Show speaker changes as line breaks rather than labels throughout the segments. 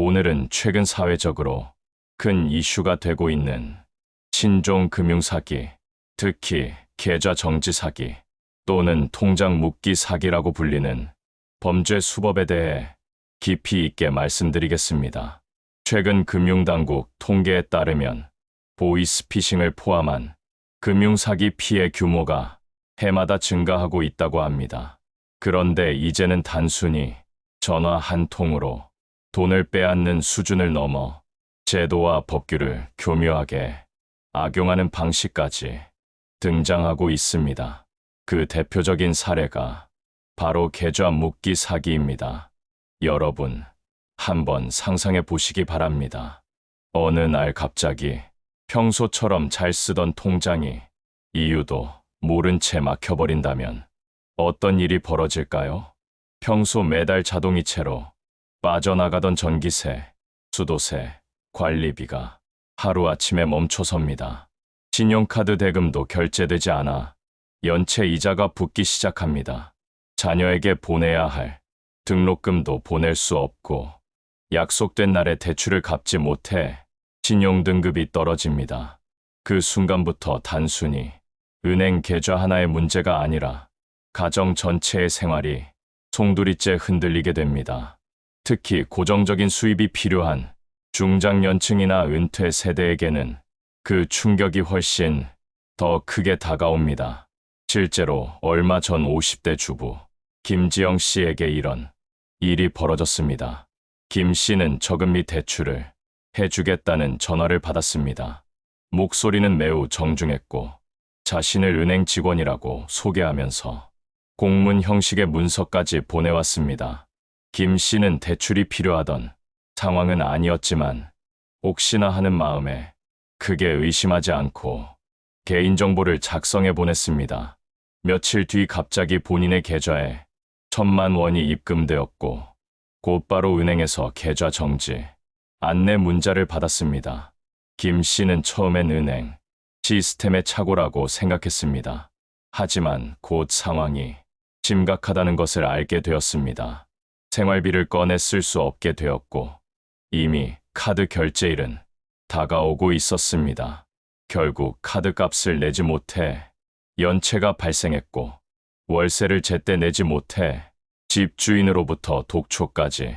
오늘은 최근 사회적으로 큰 이슈가 되고 있는 신종 금융사기, 특히 계좌 정지 사기 또는 통장 묶기 사기라고 불리는 범죄 수법에 대해 깊이 있게 말씀드리겠습니다. 최근 금융당국 통계에 따르면 보이스피싱을 포함한 금융사기 피해 규모가 해마다 증가하고 있다고 합니다. 그런데 이제는 단순히 전화 한 통으로 돈을 빼앗는 수준을 넘어 제도와 법규를 교묘하게 악용하는 방식까지 등장하고 있습니다. 그 대표적인 사례가 바로 계좌 묶기 사기입니다. 여러분, 한번 상상해 보시기 바랍니다. 어느 날 갑자기 평소처럼 잘 쓰던 통장이 이유도 모른 채 막혀버린다면 어떤 일이 벌어질까요? 평소 매달 자동이체로 빠져나가던 전기세, 수도세, 관리비가 하루아침에 멈춰섭니다. 신용카드 대금도 결제되지 않아 연체 이자가 붙기 시작합니다. 자녀에게 보내야 할 등록금도 보낼 수 없고 약속된 날에 대출을 갚지 못해 신용등급이 떨어집니다. 그 순간부터 단순히 은행 계좌 하나의 문제가 아니라 가정 전체의 생활이 송두리째 흔들리게 됩니다. 특히 고정적인 수입이 필요한 중장년층이나 은퇴 세대에게는 그 충격이 훨씬 더 크게 다가옵니다. 실제로 얼마 전 50대 주부 김지영 씨에게 이런 일이 벌어졌습니다. 김 씨는 저금리 대출을 해주겠다는 전화를 받았습니다. 목소리는 매우 정중했고 자신을 은행 직원이라고 소개하면서 공문 형식의 문서까지 보내왔습니다. 김 씨는 대출이 필요하던 상황은 아니었지만 혹시나 하는 마음에 크게 의심하지 않고 개인정보를 작성해 보냈습니다. 며칠 뒤 갑자기 본인의 계좌에 1,000만 원이 입금되었고 곧바로 은행에서 계좌 정지 안내 문자를 받았습니다. 김 씨는 처음엔 은행 시스템의 착오라고 생각했습니다. 하지만 곧 상황이 심각하다는 것을 알게 되었습니다. 생활비를 꺼내 쓸 수 없게 되었고 이미 카드 결제일은 다가오고 있었습니다. 결국 카드 값을 내지 못해 연체가 발생했고 월세를 제때 내지 못해 집주인으로부터 독초까지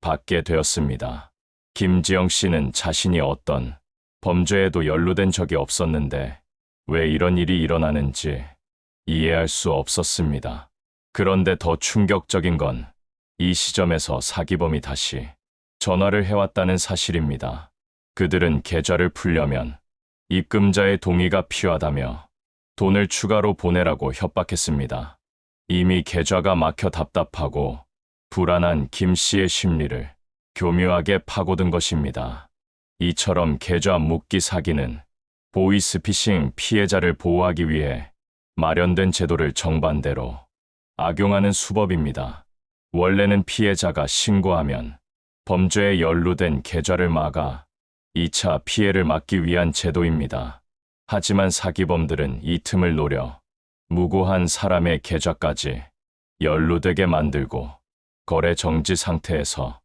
받게 되었습니다. 김지영 씨는 자신이 어떤 범죄에도 연루된 적이 없었는데 왜 이런 일이 일어나는지 이해할 수 없었습니다. 그런데 더 충격적인 건 이 시점에서 사기범이 다시 전화를 해왔다는 사실입니다. 그들은 계좌를 풀려면 입금자의 동의가 필요하다며 돈을 추가로 보내라고 협박했습니다. 이미 계좌가 막혀 답답하고 불안한 김 씨의 심리를 교묘하게 파고든 것입니다. 이처럼 계좌 묶기 사기는 보이스피싱 피해자를 보호하기 위해 마련된 제도를 정반대로 악용하는 수법입니다. 원래는 피해자가 신고하면 범죄에 연루된 계좌를 막아 2차 피해를 막기 위한 제도입니다. 하지만 사기범들은 이 틈을 노려 무고한 사람의 계좌까지 연루되게 만들고 거래 정지 상태에서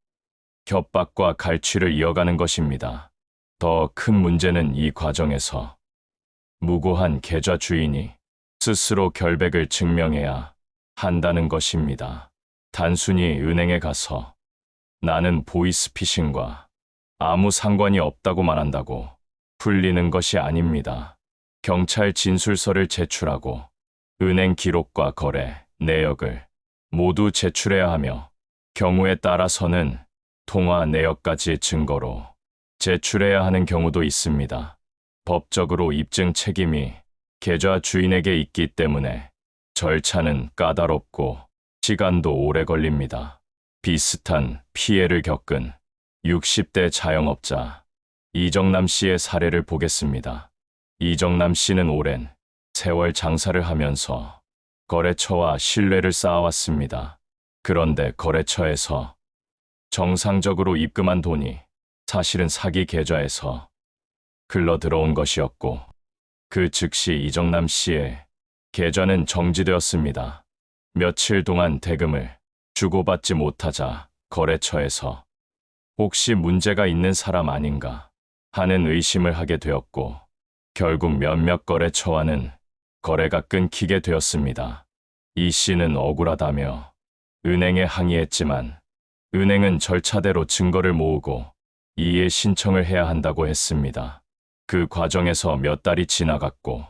협박과 갈취를 이어가는 것입니다. 더 큰 문제는 이 과정에서 무고한 계좌 주인이 스스로 결백을 증명해야 한다는 것입니다. 단순히 은행에 가서 나는 보이스피싱과 아무 상관이 없다고 말한다고 풀리는 것이 아닙니다. 경찰 진술서를 제출하고 은행 기록과 거래 내역을 모두 제출해야 하며 경우에 따라서는 통화 내역까지 증거로 제출해야 하는 경우도 있습니다. 법적으로 입증 책임이 계좌 주인에게 있기 때문에 절차는 까다롭고 시간도 오래 걸립니다. 비슷한 피해를 겪은 60대 자영업자 이정남 씨의 사례를 보겠습니다. 이정남 씨는 오랜 세월 장사를 하면서 거래처와 신뢰를 쌓아왔습니다. 그런데 거래처에서 정상적으로 입금한 돈이 사실은 사기 계좌에서 흘러 들어온 것이었고 그 즉시 이정남 씨의 계좌는 정지되었습니다. 며칠 동안 대금을 주고받지 못하자 거래처에서 혹시 문제가 있는 사람 아닌가 하는 의심을 하게 되었고, 결국 몇몇 거래처와는 거래가 끊기게 되었습니다. 이 씨는 억울하다며 은행에 항의했지만 은행은 절차대로 증거를 모으고 이의 신청을 해야 한다고 했습니다. 그 과정에서 몇 달이 지나갔고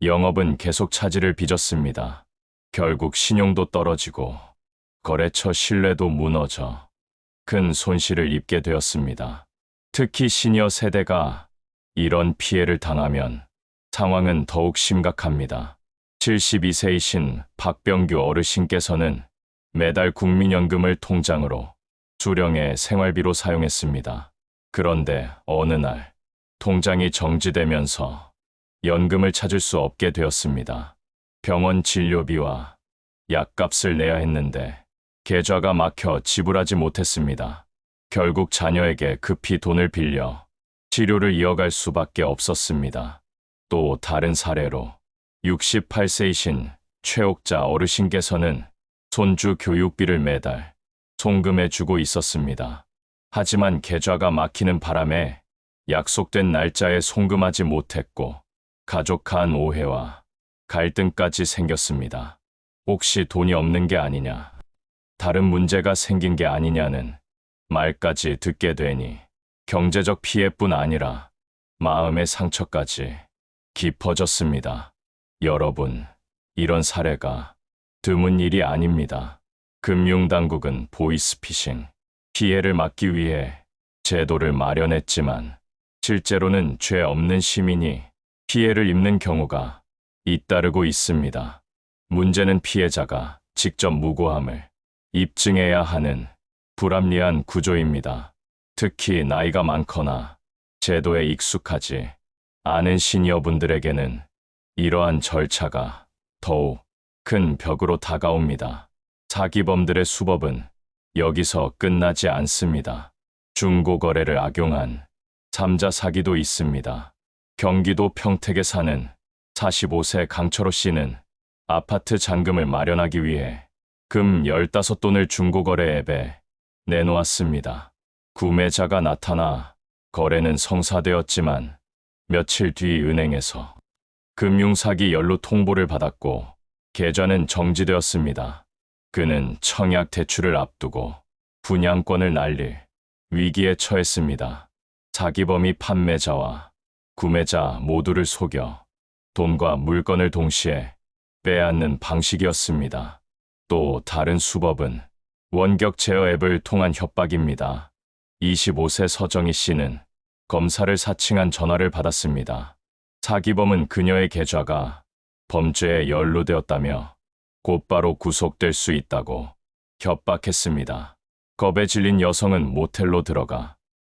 영업은 계속 차질을 빚었습니다. 결국 신용도 떨어지고 거래처 신뢰도 무너져 큰 손실을 입게 되었습니다. 특히 시니어 세대가 이런 피해를 당하면 상황은 더욱 심각합니다. 72세이신 박병규 어르신께서는 매달 국민연금을 통장으로 수령의 생활비로 사용했습니다. 그런데 어느 날 통장이 정지되면서 연금을 찾을 수 없게 되었습니다. 병원 진료비와 약값을 내야 했는데 계좌가 막혀 지불하지 못했습니다. 결국 자녀에게 급히 돈을 빌려 치료를 이어갈 수밖에 없었습니다. 또 다른 사례로 68세이신 최옥자 어르신께서는 손주 교육비를 매달 송금해 주고 있었습니다. 하지만 계좌가 막히는 바람에 약속된 날짜에 송금하지 못했고 가족 간 오해와 갈등까지 생겼습니다. 혹시 돈이 없는 게 아니냐, 다른 문제가 생긴 게 아니냐는 말까지 듣게 되니 경제적 피해뿐 아니라 마음의 상처까지 깊어졌습니다. 여러분, 이런 사례가 드문 일이 아닙니다. 금융당국은 보이스피싱 피해를 막기 위해 제도를 마련했지만 실제로는 죄 없는 시민이 피해를 입는 경우가 잇따르고 있습니다. 문제는 피해자가 직접 무고함을 입증해야 하는 불합리한 구조입니다. 특히 나이가 많거나 제도에 익숙하지 않은 시니어분들에게는 이러한 절차가 더욱 큰 벽으로 다가옵니다. 사기범들의 수법은 여기서 끝나지 않습니다. 중고거래를 악용한 3자 사기도 있습니다. 경기도 평택에 사는 45세 강철호 씨는 아파트 잔금을 마련하기 위해 금 15돈을 중고거래 앱에 내놓았습니다. 구매자가 나타나 거래는 성사되었지만 며칠 뒤 은행에서 금융사기 연루 통보를 받았고 계좌는 정지되었습니다. 그는 청약 대출을 앞두고 분양권을 날릴 위기에 처했습니다. 사기범이 판매자와 구매자 모두를 속여 돈과 물건을 동시에 빼앗는 방식이었습니다. 또 다른 수법은 원격 제어 앱을 통한 협박입니다. 25세 서정희 씨는 검사를 사칭한 전화를 받았습니다. 사기범은 그녀의 계좌가 범죄에 연루되었다며 곧바로 구속될 수 있다고 협박했습니다. 겁에 질린 여성은 모텔로 들어가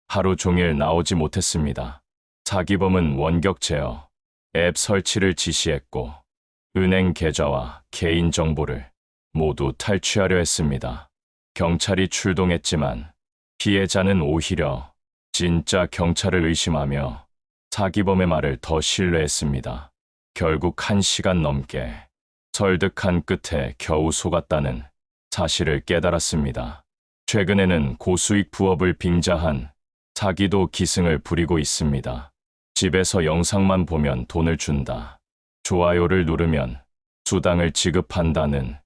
하루 종일 나오지 못했습니다. 사기범은 원격 제어 앱 설치를 지시했고 은행 계좌와 개인 정보를 모두 탈취하려 했습니다. 경찰이 출동했지만 피해자는 오히려 진짜 경찰을 의심하며 사기범의 말을 더 신뢰했습니다. 결국 1시간 넘게 설득한 끝에 겨우 속았다는 사실을 깨달았습니다. 최근에는 고수익 부업을 빙자한 사기도 기승을 부리고 있습니다. 집에서 영상만 보면 돈을 준다, 좋아요를 누르면 수당을 지급한다는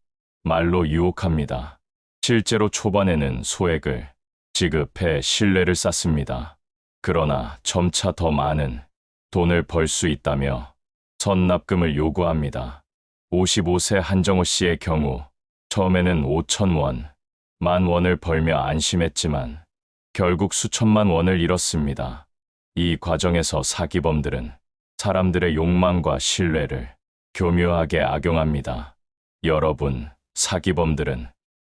말로 유혹합니다. 실제로 초반에는 소액을 지급해 신뢰를 쌓습니다. 그러나 점차 더 많은 돈을 벌 수 있다며 선납금을 요구합니다. 55세 한정호 씨의 경우 처음에는 5,000원, 10,000원을 벌며 안심했지만 결국 수천만 원을 잃었습니다. 이 과정에서 사기범들은 사람들의 욕망과 신뢰를 교묘하게 악용합니다. 여러분, 사기범들은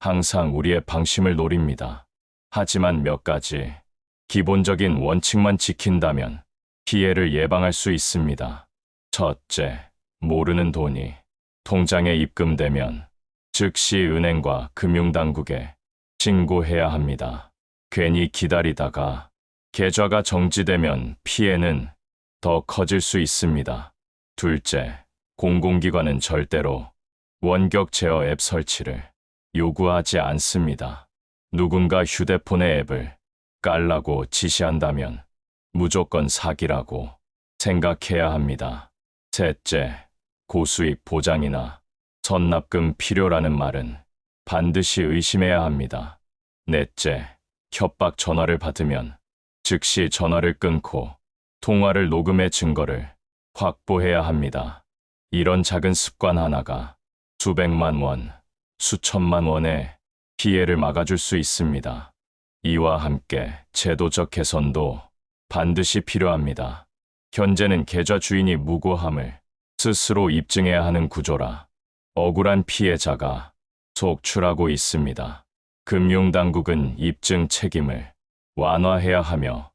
항상 우리의 방심을 노립니다. 하지만 몇 가지 기본적인 원칙만 지킨다면 피해를 예방할 수 있습니다. 첫째, 모르는 돈이 통장에 입금되면 즉시 은행과 금융당국에 신고해야 합니다. 괜히 기다리다가 계좌가 정지되면 피해는 더 커질 수 있습니다. 둘째, 공공기관은 절대로 원격 제어 앱 설치를 요구하지 않습니다. 누군가 휴대폰의 앱을 깔라고 지시한다면 무조건 사기라고 생각해야 합니다. 셋째, 고수익 보장이나 선납금 필요라는 말은 반드시 의심해야 합니다. 넷째, 협박 전화를 받으면 즉시 전화를 끊고 통화를 녹음해 증거를 확보해야 합니다. 이런 작은 습관 하나가 수백만 원, 수천만 원의 피해를 막아줄 수 있습니다. 이와 함께 제도적 개선도 반드시 필요합니다. 현재는 계좌 주인이 무고함을 스스로 입증해야 하는 구조라 억울한 피해자가 속출하고 있습니다. 금융당국은 입증 책임을 완화해야 하며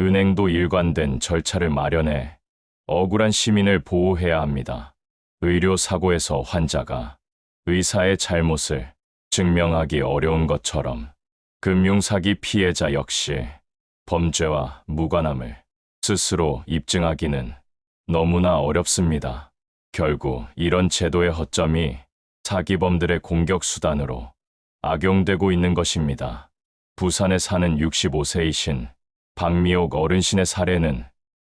은행도 일관된 절차를 마련해 억울한 시민을 보호해야 합니다. 의료사고에서 환자가 의사의 잘못을 증명하기 어려운 것처럼 금융사기 피해자 역시 범죄와 무관함을 스스로 입증하기는 너무나 어렵습니다. 결국 이런 제도의 허점이 사기범들의 공격 수단으로 악용되고 있는 것입니다. 부산에 사는 65세이신 박미옥 어르신의 사례는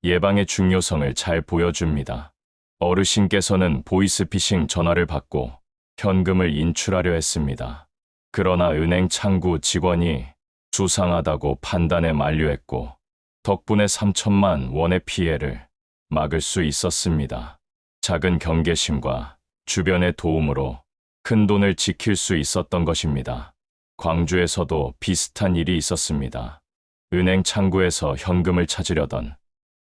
예방의 중요성을 잘 보여줍니다. 어르신께서는 보이스피싱 전화를 받고 현금을 인출하려 했습니다. 그러나 은행 창구 직원이 수상하다고 판단해 만류했고 덕분에 3천만 원의 피해를 막을 수 있었습니다. 작은 경계심과 주변의 도움으로 큰 돈을 지킬 수 있었던 것입니다. 광주에서도 비슷한 일이 있었습니다. 은행 창구에서 현금을 찾으려던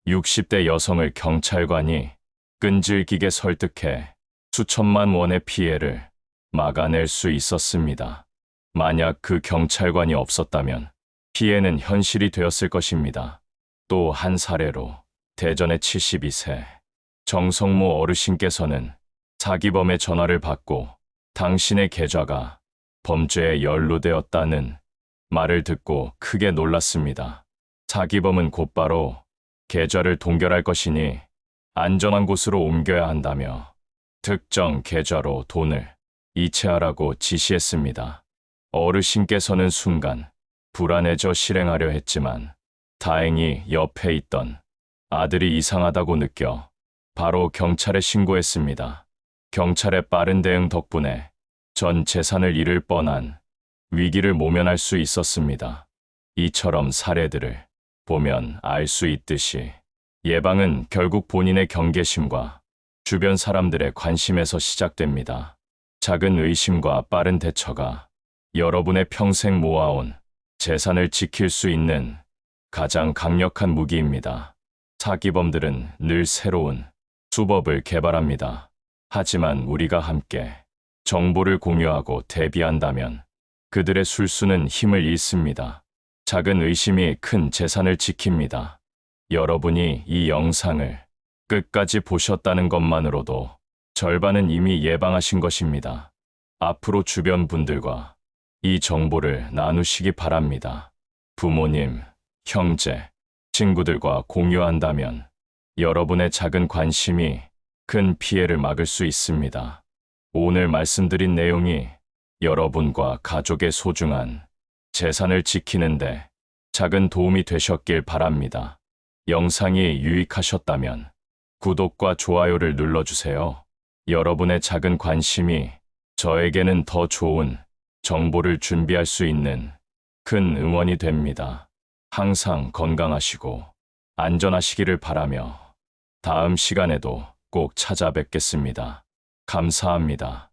60대 여성을 경찰관이 끈질기게 설득해 수천만 원의 피해를 막아낼 수 있었습니다. 만약 그 경찰관이 없었다면 피해는 현실이 되었을 것입니다. 또 한 사례로 대전의 72세 정성모 어르신께서는 사기범의 전화를 받고 당신의 계좌가 범죄에 연루되었다는 말을 듣고 크게 놀랐습니다. 사기범은 곧바로 계좌를 동결할 것이니 안전한 곳으로 옮겨야 한다며 특정 계좌로 돈을 이체하라고 지시했습니다. 어르신께서는 순간 불안해져 실행하려 했지만 다행히 옆에 있던 아들이 이상하다고 느껴 바로 경찰에 신고했습니다. 경찰의 빠른 대응 덕분에 전 재산을 잃을 뻔한 위기를 모면할 수 있었습니다. 이처럼 사례들을 보면 알 수 있듯이 예방은 결국 본인의 경계심과 주변 사람들의 관심에서 시작됩니다. 작은 의심과 빠른 대처가 여러분의 평생 모아온 재산을 지킬 수 있는 가장 강력한 무기입니다. 사기범들은 늘 새로운 수법을 개발합니다. 하지만 우리가 함께 정보를 공유하고 대비한다면 그들의 술수는 힘을 잃습니다. 작은 의심이 큰 재산을 지킵니다. 여러분이 이 영상을 끝까지 보셨다는 것만으로도 절반은 이미 예방하신 것입니다. 앞으로 주변 분들과 이 정보를 나누시기 바랍니다. 부모님, 형제, 친구들과 공유한다면 여러분의 작은 관심이 큰 피해를 막을 수 있습니다. 오늘 말씀드린 내용이 여러분과 가족의 소중한 재산을 지키는데 작은 도움이 되셨길 바랍니다. 영상이 유익하셨다면 구독과 좋아요를 눌러주세요. 여러분의 작은 관심이 저에게는 더 좋은 정보를 준비할 수 있는 큰 응원이 됩니다. 항상 건강하시고 안전하시기를 바라며 다음 시간에도 꼭 찾아뵙겠습니다. 감사합니다.